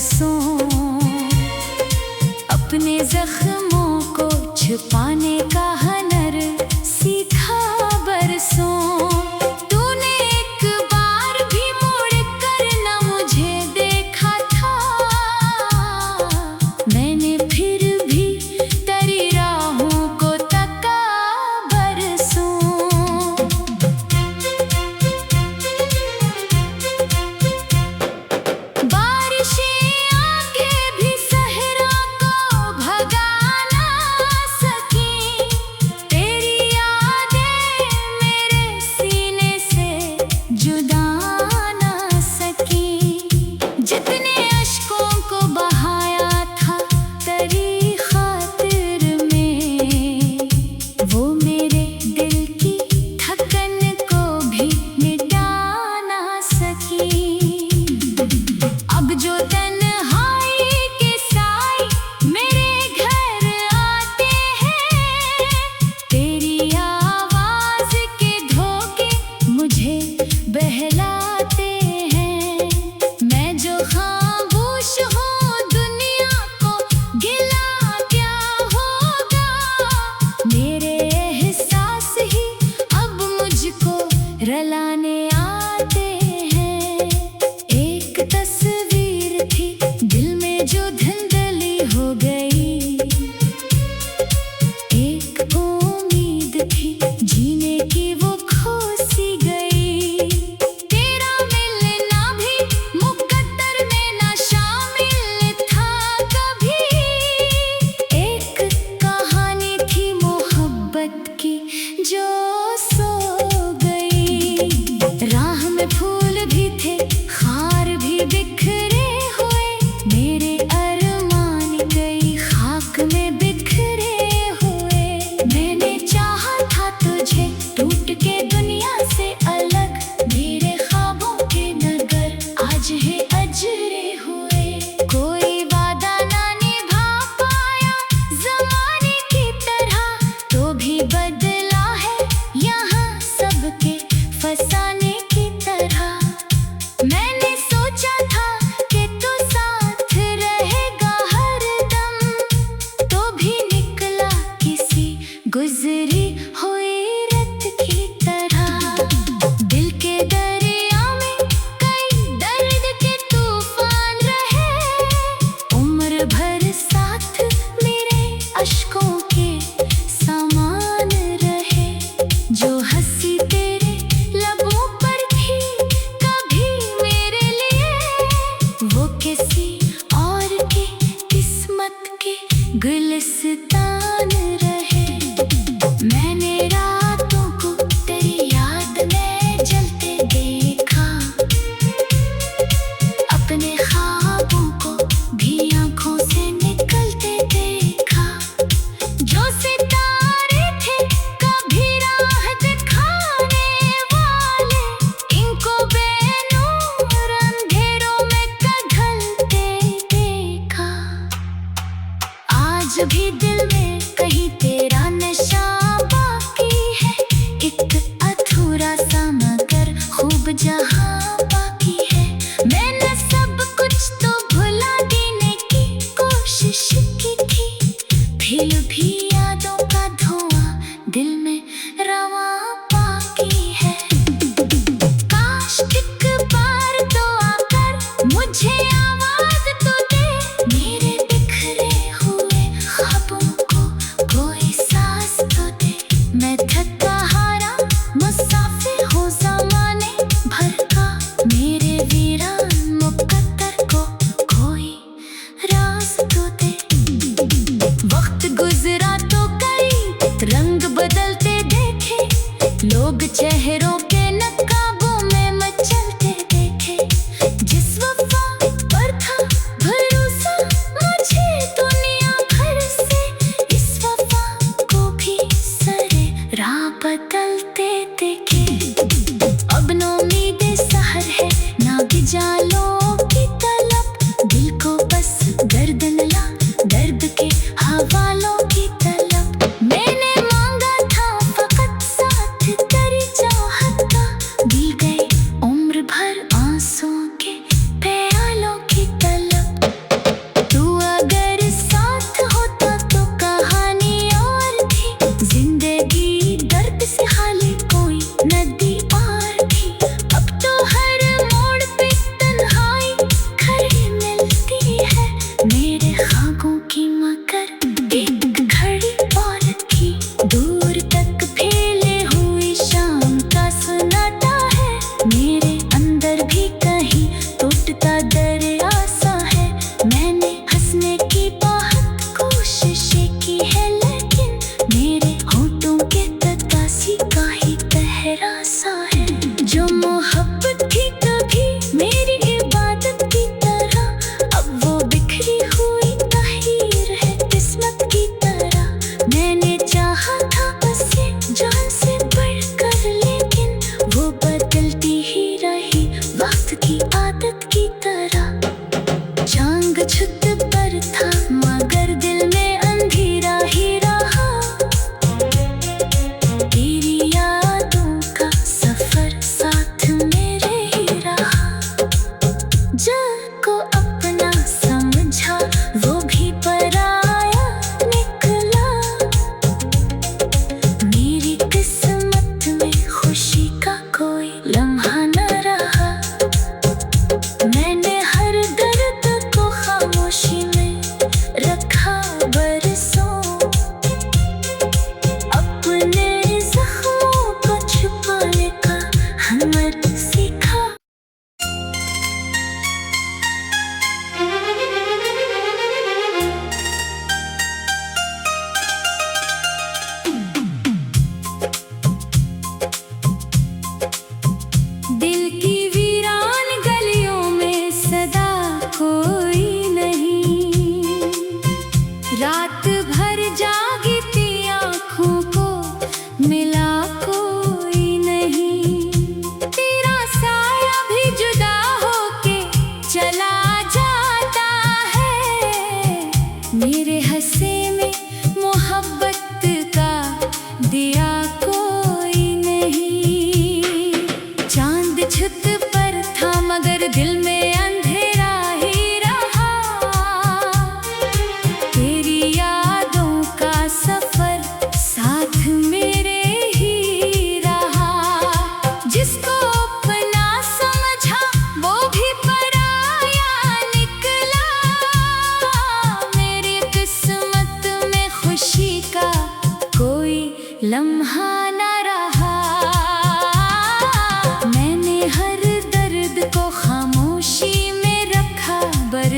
बरसों, अपने जख्मों को छुपाने का हुनर सीखा बरसों। तूने एक बार भी मुड़ कर न मुझे देखा था, मैंने फिर भी तेरी राहों को तका बरसों। बारिशें आके भी सहरा को भगा ना सकी, तेरी यादें मेरे सीने से जुदा ना सकी। जितने अश्कों को बहाया था तेरी खातिर में, वो मेरे दिल की धड़कन को भी मिटा ना सकी। अब जो तन्हाई के साए मेरे घर आते हैं, तेरी आवाज के धोखे मुझे बहलाते हैं। मैं जो खामोश हूँ दुनिया को गिला क्या होगा, मेरे एहसास ही अब मुझको रलाने आते हैं। एक तस्वीर थी दिल में जो धुंधली हो गई, एक उम्मीद थी जीने की वो खो सी गई। तेरा मिलना भी मुकद्दर में ना शामिल था कभी, एक कहानी थी मोहब्बत की जो सो गई। राह में फूल भी थे, खार भी बिखरे हुए, मेरे अरमान कई खाक में बिखरे हुए। मैंने चाहा था तुझे टूट के दुनिया से अलग, मेरे ख्वाबों के नगर आज है अजरे हुए। कोई वादा ना निभा पाया ज़माने की तरह, तो भी बदला है यहाँ सबके फसाने की तरह। मैंने सोचा था कि तू साथ रहेगा हरदम, तो भी निकला किसी गुजरी हुई रत की तरह। दिल के दरिया में कई दर्द के तूफान रहे, उम्र भर साथ मेरे अश्कों के समान रहे। जो हंसी तेरे लबों पर थी कभी मेरे लिए, वो किसी और के किस्मत के गुलिस्तान रहे। मैंने रातों को तेरी याद में जलते देखा, अपने ख्वाबों को भी आंखों से निकलते देखा। जो सितारे थे कभी राह दिखाने वाले, इनको बेनूर अंधेरों में कढलते देखा। आज भी दिल में कहीं तेरा नशा बाकी है, एक अधूरा सा मगर खूब जहां बाकी है। मैंने सब कुछ तो भुला देने की कोशिश की थी, फिर भी यादों का धुआं दिल में रवां बाकी है। काश एक बार तो आकर मुझे आवाज तो दे, मेरे बिखरे हुए ख्वाबों को कोई सांस तो दे। मैं थका हारा मुसाफिर हूँ ज़माने भर का, मेरे वीरान मुकद्दर को कोई राज तो दे। वक्त गुजरा तो कई रंग बदलते देखे, लोग चेहरों के नकाबों में मचलते देखे। जिस वफा पर था भरोसा मुझे दुनिया भर से, इस वफा को भी सरे राह बदलते देखे। अब न उम्मीदें सहर है ना गिजालों की तलब, दिल को बस दर्द मिला दर्द के हवालों की तलब। मैंने मांगा था फकत साथ तेरी चाहत का, दी गई उम्र भर आंसुओं के प्यालों की तलब।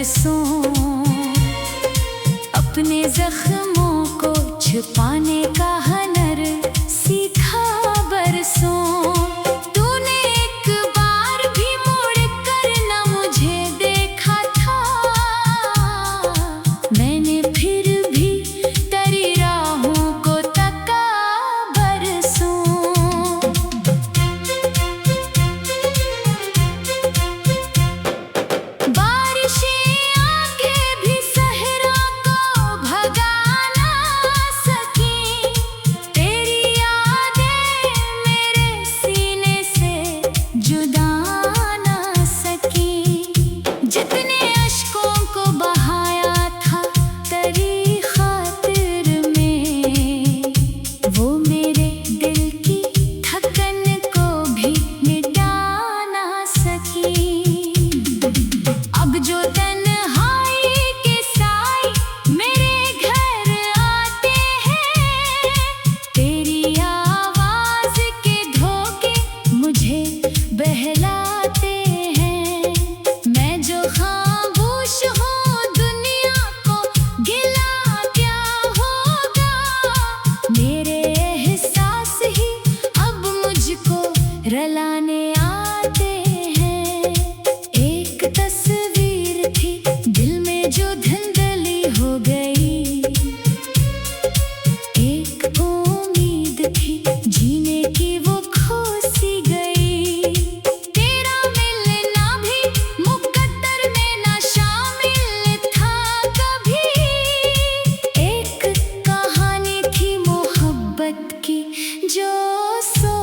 बरसों, अपने जख्मों को छुपाने का हुनर सीखा बरसों। तूने एक बार भी मुड़ कर न मुझे देखा था, मैंने फिर भी तेरी राहों को तका बरसों। रलाने आते हैं। एक तस्वीर थी दिल में जो धुंधली हो गई, एक उम्मीद थी जीने की वो खो सी गई। तेरा मिलना भी मुकद्दर में ना शामिल था कभी, एक कहानी थी मोहब्बत की जो सो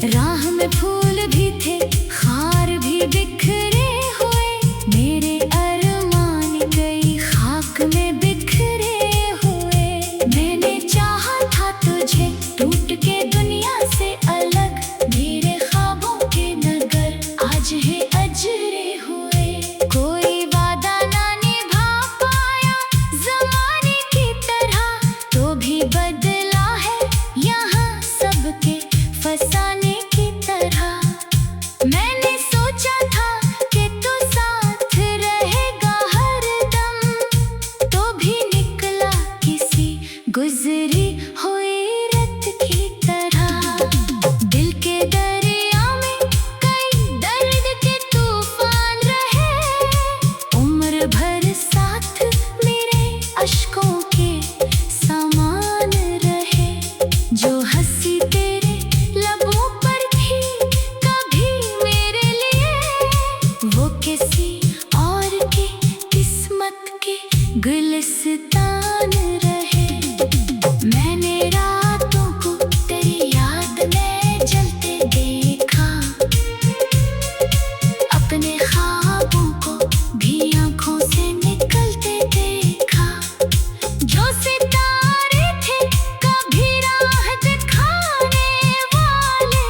राह में फूल भी थे, खार भी बिखरे हुए, मेरे अरमान कई खाक में बिखरे हुए। मैंने चाहा था तुझे टूट के दुनिया से अलग, मेरे ख्वाबों के नगर आज है अजरे हुए। कोई वादा ना निभा पाया ज़माने की तरह, तो भी बदला है यहाँ सबके फसाने की तरह। मैंने सोचा था कि तू साथ रहेगा हरदम, तो भी निकला किसी गुजरी हुई रात की तरह। दिल के दरिया में कई दर्द के तूफान रहे, उम्र भर साथ मेरे अश्कों के समान रहे। जो हंसी तेरे लबों पर थी कभी मेरे लिए, वो किसी और की किस्मत के गुलिस्तान रहे। मैंने रातों को तेरी याद में जलते देखा, अपने ख्वाबों को भी आंखों से निकलते देखा। जो सितारे थे कभी राह दिखाने वाले,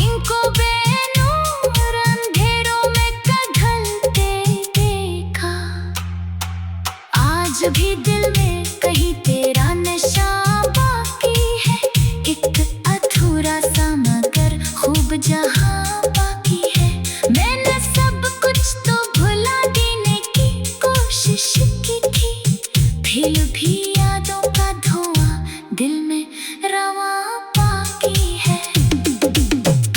इनको बेनूर अंधेरों में कढलते देखा। आज भी दिल में कहीं तेरा नशा बाकी है, एक अधूरा सा मगर खूब जहां बाकी है। मैंने सब कुछ तो भुला देने की कोशिश की थी, फिर भी यादों का धुआं दिल में रवां बाकी है।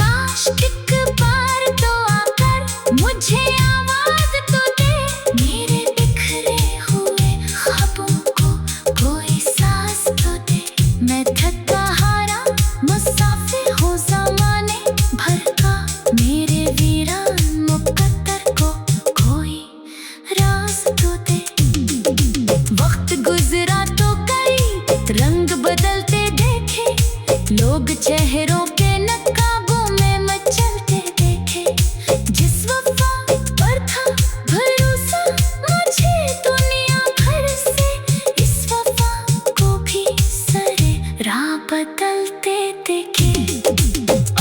काश एक बार तो आकर मुझे आवाज तो दे, मेरे बिखरे हुए ख्वाबों को कोई सांस तो दे। मैं थका हारा मुसाफिर हूँ ज़माने भर का, मेरे वीरान मुकद्दर को कोई राज तो दे। वक्त गुजरा तो कई रंग बदलते देखे, लोग चेहरों के नकाबों में मचलते देखे। जिस वफा पर था भरोसा मुझे दुनिया भर से, इस वफा को भी सरे राह बदलते देखे।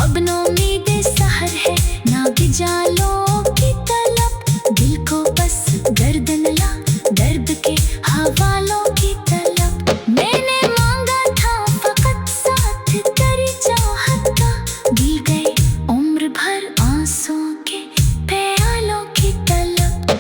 अब न उम्मीदें सहर है ना गिजालों की तलब, दिल को बस दर्द मिला दर्द के हवालों की तलब। मैंने मांगा था फकत साथ तेरी चाहत का, दी गई उम्र भर आंसुओं के प्यालों की तलब।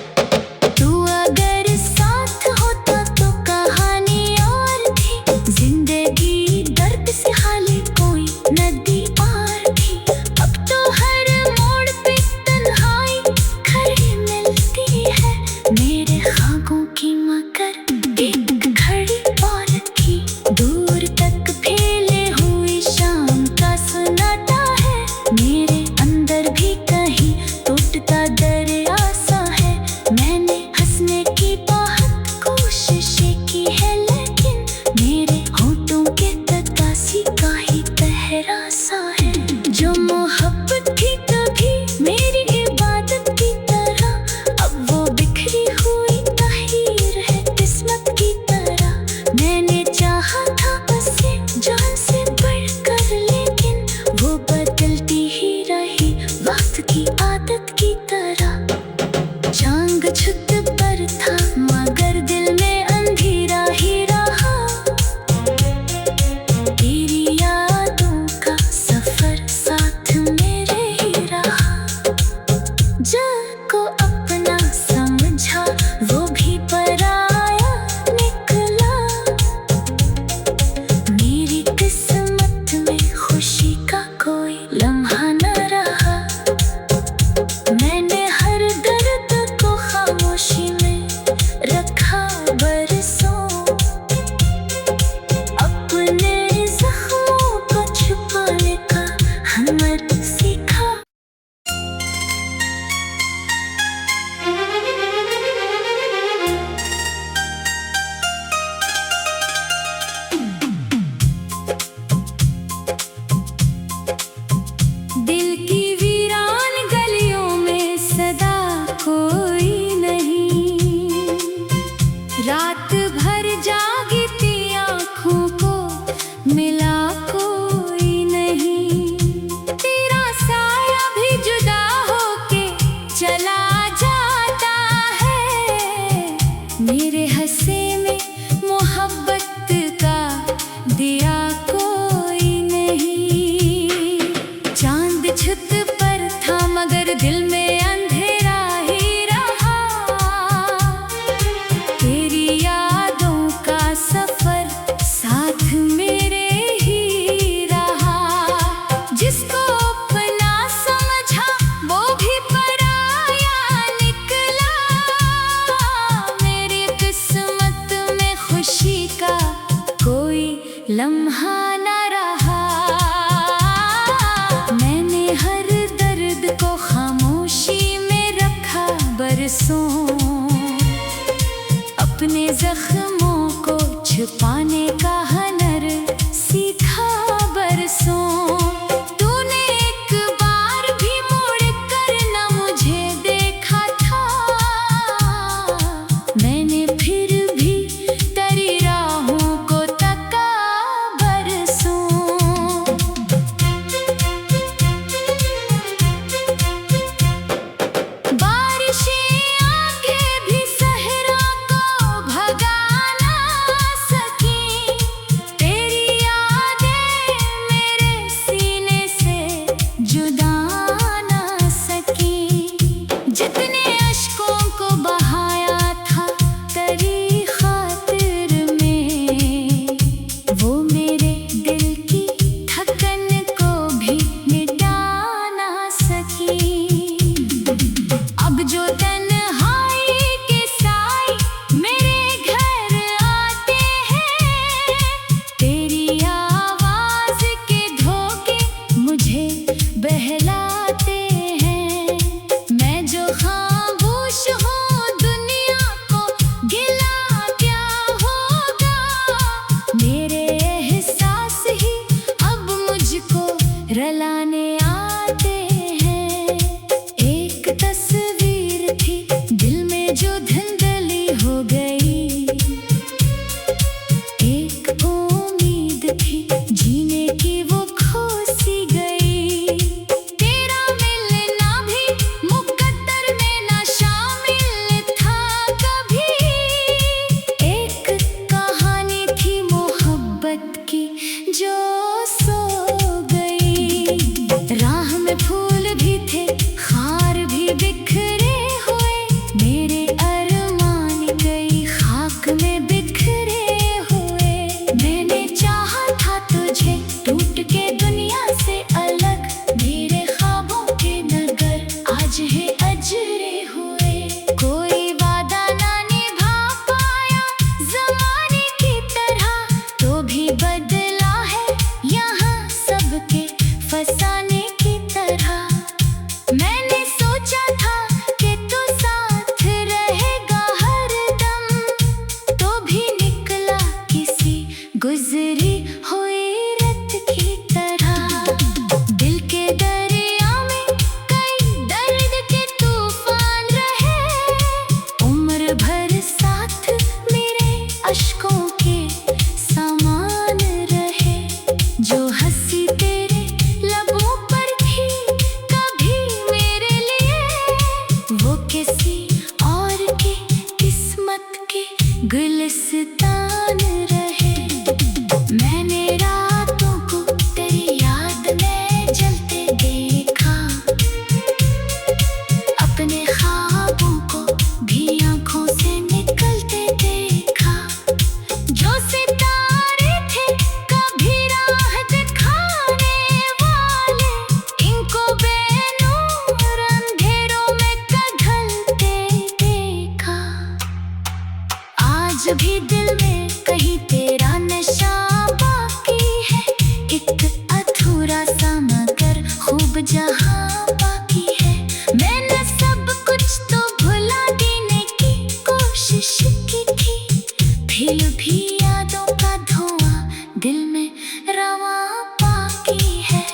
की आदत की तरह। चांद छत पर था मगर दिल में अंधेरा ही रहा। तेरी यादों का सफर साथ मेरे ही रहा। जिसको अपना समझा वो भी पराया निकला। मेरी किस्मत में खुशी का कोई लम्हा न रहा। मैंने हर दर्द को खामोशी में रखा बरसों। अपने जख्मों को छुपाने का हुनर सीखा। दिल की वीरान गलियों में सदा कोई नहीं। रात भर जागी थी आँखों को मिला कोई नहीं। तेरा साया भी जुदा होके चला जाता है। मेरे हंसे में मोहब्बत का दिया कोई नहीं। चांद छत पर था मगर दिल में अंधेरा ही रहा। तेरी यादों का सफर साथ मेरे ही रहा। जिसको अपना समझा वो भी पराया निकला। मेरी किस्मत में खुशी का कोई लम्हा न रहा। मैंने हर दर्द को खामोशी में रखा बरसों। अपने जख्मों को छुपाने का हुनर सीखा बरसों। तूने एक बार भी मुड़ कर न मुझे देखा था। मैंने फिर भी तेरी राहों को तका बरसों। बारिशें आके भी सहरा को भगा ना सकी। गुलिस्तान रहे। मैंने रातों को तेरी याद में जलते देखा, अपने ख्वाबों को भी आंखों से निकलते देखा। जो सितारे थे कभी राह दिखाने वाले, इनको बेनूर अंधेरों में कढलते देखा। आज भी दिल में कहीं तेरा नशा बाकी है, एक अधूरा सा मगर खूब जहां बाकी है। मैंने सब कुछ तो भुला देने की कोशिश की थी, फिर भी यादों का धुआं दिल में रवां बाकी है।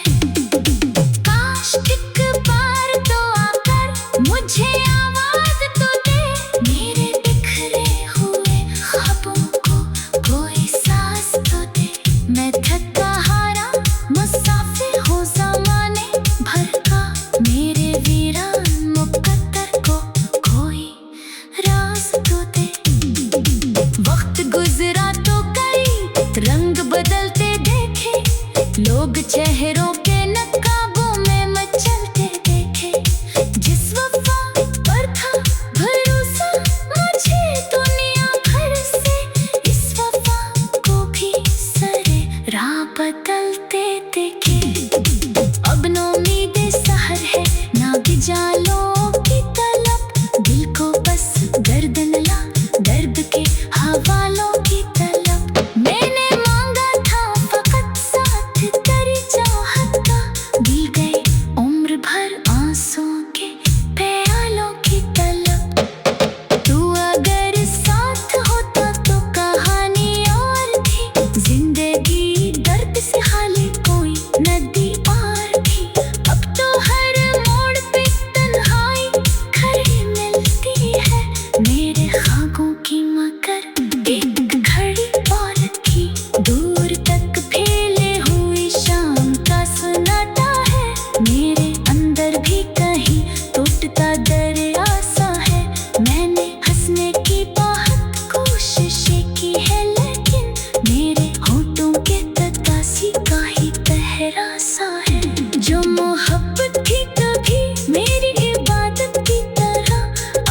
काश एक बार तो आकर मुझे आवाज तो दे, मेरे बिखरे हुए ख्वाबों को कोई सांस तो दे। मैं थका हारा मुसाफिर हूँ ज़माने भर का, मेरे वीरान मुकद्दर को कोई राज तो दे। वक्त गुजरा तो कई रंग बदलते देखे, लोग चेहरों के नकाबों में मचलते देखे। जिस वफा पर था भरोसा मुझे दुनिया भर से, इस वफा को भी सरे राह बदलते देखे। अब न उम्मीदें सहर है ना गिजालों की तलब, दिल को बस दर्द मिला दर्द के हवालों की तलब। मैंने मांगा था फकत साथ तेरी चाहत का, मिल गए उम्र भर आंसुओं के प्यालों की तलब। तू अगर साथ होता तो कहानी और थी, जिंदगी दर्द से खाली कोई नदी पार थी। अब तो हर मोड़ पे तन्हाई खड़ी मिलती है, मेरे ख्वाबों की मगर एक घड़ी और थी। दूर तक फैले हुई शाम का सुनाता है, मेरे अंदर भी कहीं टूटता दरिया सा है। मैंने हंसने की बहुत कोशिश की है, लेकिन मेरे होठों के ततासी का ही पहरा सा है। जो मोहब्बत थी कभी मेरी इबादत की तरह,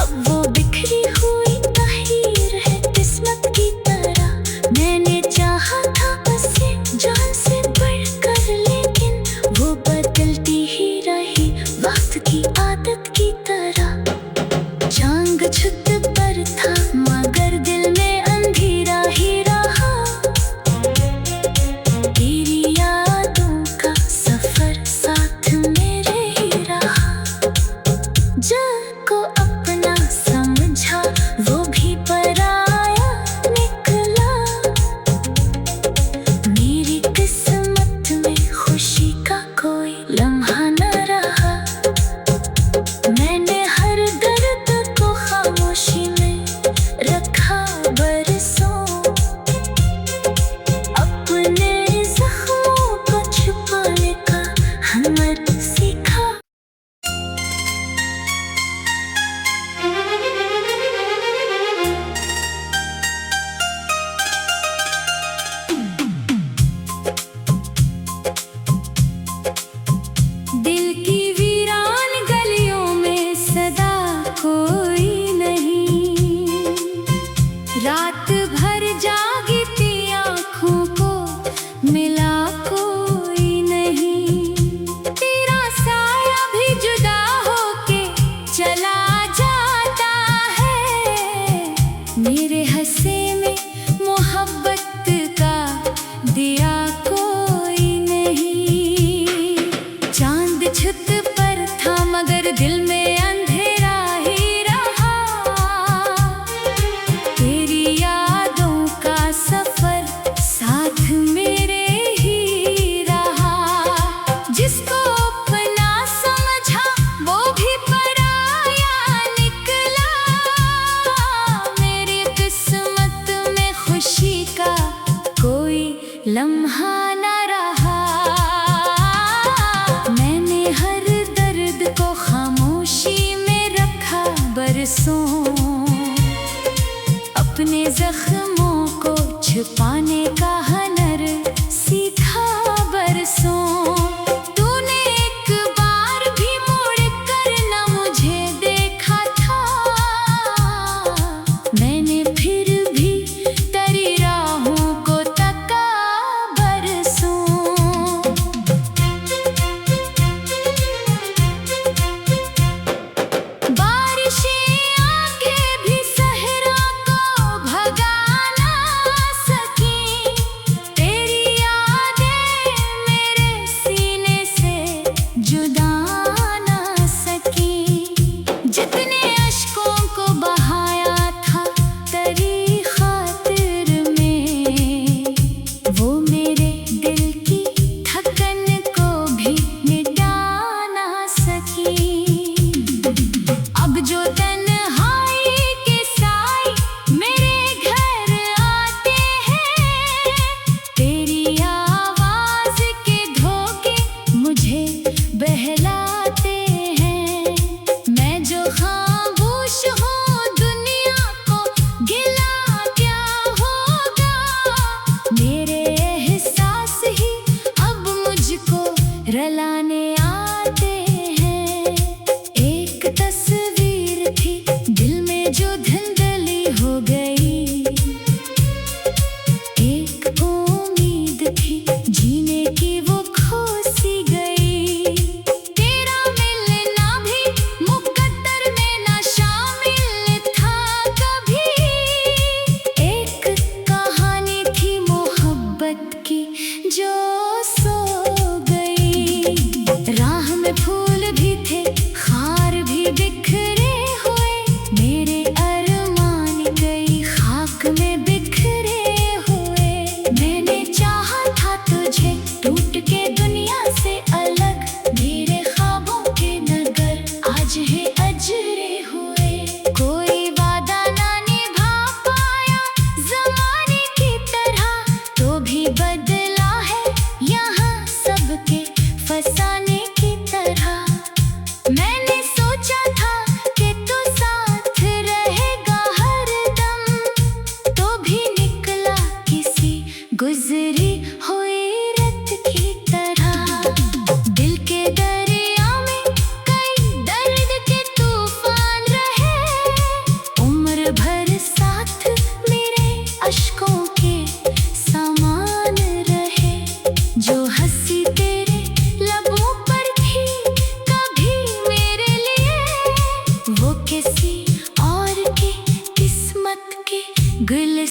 अब वो बिखरी हुई तहरीर है किस्मत की तरह। मैंने चाहा था उसे जान से बढ़कर, लेकिन वो बदलती ही रही वक्त की आदत की तरह। चांद छत पर था मगर दिल में अंधेरा ही रहा, तेरी यादों का सफर साथ मेरे ही रहा। जिसको अपना समझा वो भी पराया निकला, मेरी किस्मत में खुशी का कोई लम्हा न रहा। मैंने हर दर्द को खामोशी में रखा बरसों, अपने जख्मों को छुपाने का हुनर सीखा। दिल की वीरान गलियों में सदा कोई नहीं, रात भर जागी थी आँखों को मिला कोई नहीं। तेरा साया भी जुदा होके चला जाता है, मेरे हंसे में मोहब्बत का दिया कोई नहीं। चांद छत पर था मगर दिल में अंधेरा ही रहा, तेरी यादों का सफर साथ मेरे ही रहा। जिसको अपना समझा वो भी पराया निकला, मेरी किस्मत में खुशी का कोई लम्हा न रहा। मैंने हर दर्द को खामोशी में रखा बरसों, अपने जख्म पाने का हुनर सीखा बरसों। तूने एक बार भी मुड़ कर न मुझे देखा था, मैंने फिर भी तेरी राहों को तका बरसों। बारिशें आके भी सहरा को भगा ना सकी, तेरी यादें मेरे सीने से जुदा ना सकी। जितने अश्कों को बहाया था तेरी खातिर में, वो मेरे दिल की थकन को भी मिटा ना सकी। अब जो तन्हाई के साए मेरे घर आते हैं, तेरी आवाज के धोखे मुझे बहलाते हैं। मैं जो खामोश हूँ दुनिया को गिला क्या होगा, मेरे एहसास ही अब मुझको रलाने आते हैं। एक तस्वीर थी दिल में जो धुंधली हो गई, एक उम्मीद थी जीने की वो खो सी गई। तेरा मिलना भी मुकद्दर में ना शामिल था कभी, एक कहानी थी मोहब्बत की जो सो गई। राह में फूल भी थे, खार भी बिखरे हुए, मेरे अरमान कई खाक में बिखरे हुए। मैंने चाहा था तुझे टूट के दुनिया से अलग, मेरे ख्वाबों के नगर आज है अजरे हुए। कोई वादा ना निभा पाया ज़माने की तरह, तो भी बदला है यहाँ सबके फसाने की तरह। मैंने सोचा था कि तू साथ रहेगा हरदम, तो भी निकला किसी गुजरी हुई रात की तरह। दिल के दरिया में कई दर्द के तूफान रहे, उम्र भर साथ मेरे अश्कों के समान रहे। जो हंसी तेरे लबों पर थी कभी मेरे लिए, वो किसी और की किस्मत के गुल